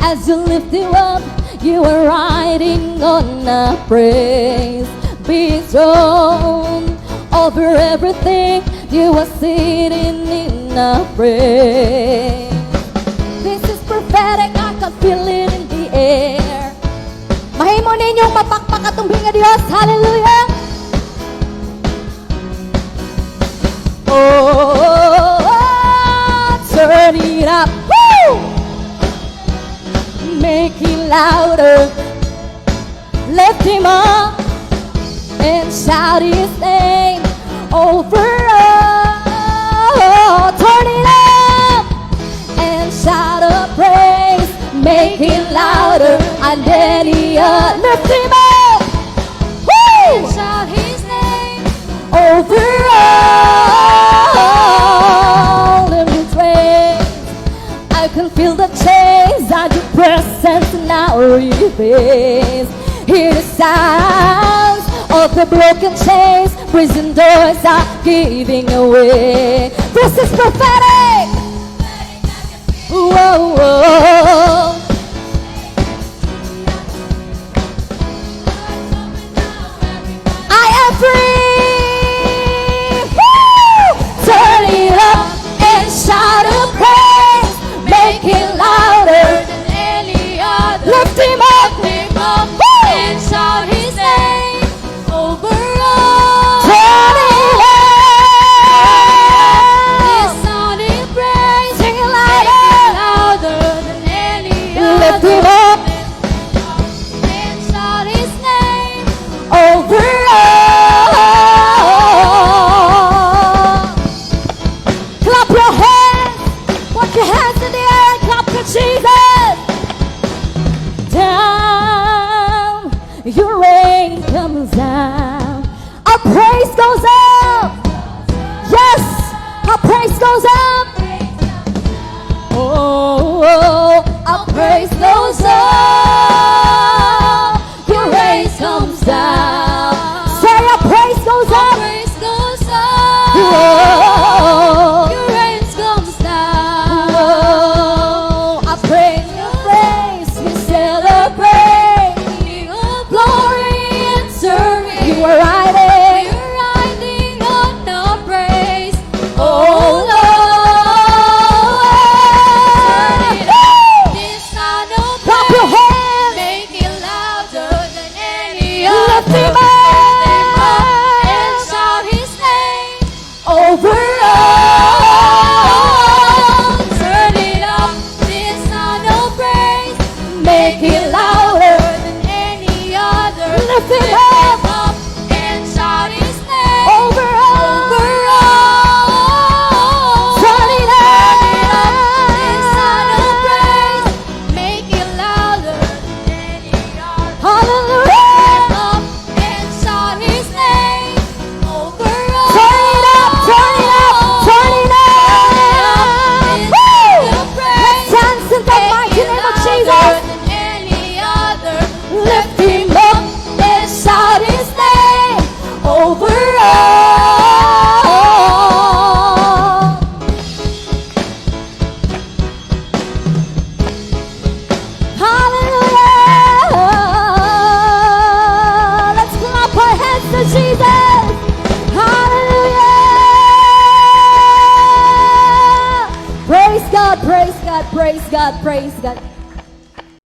As you lift him up, you are riding on a praise. Be strong over everything. You are sitting in a praise. This is prophetic, I can feel it in the air. Mahimo ninyong mapakpak at tumbinga Diyos. Hallelujah. Oh, turn it up. Woo! Make it louder. Lift him up and shout his name over all. Turn it up and shout a praise. Make it louder and any other. Lift him up. Woo! And shout his name over all. In his ways, I can feel the chains at your presence now replace. Hear the sounds of the broken chains. Prison doors are giving away. This is prophetic. Whoa, whoa. I am free. Woo! Turn it up and shout a praise. Make it louder than any other. Lift him up. And shout his name over all. Turn it up. This sound in praise. Sing it louder than any other. Lift him up and shout his name over all. Clap your hands. Put your hands in the air and clap for Jesus. Down, your rain comes down. Our praise goes up. Yes, our praise goes up. Oh, our praise goes up. Your rain comes down. Say our praise goes up. Praise goes up. Oh, your rain comes down. Oh, I praise your praise. We celebrate. King of glory and serving. You are riding. You're riding on our praise. Oh Lord. This sound of praise. Clap your hands. Make it louder than any other. Lift him up and shout his name over all. Turn it up. This sound of praise. Make it louder than any other. Lift him up and shout his name over all. Turn it up. This sound of praise. Make it louder than any other. Hallelujah. And shout his name over all. Turn it up. Turn it up. Turn it up. Woo! Let's dance in the mighty name of Jesus. Lift him up and shout his name over all. Hallelujah. Let's clap our hands to Jesus. Hallelujah. Praise God, praise God, praise God, praise God.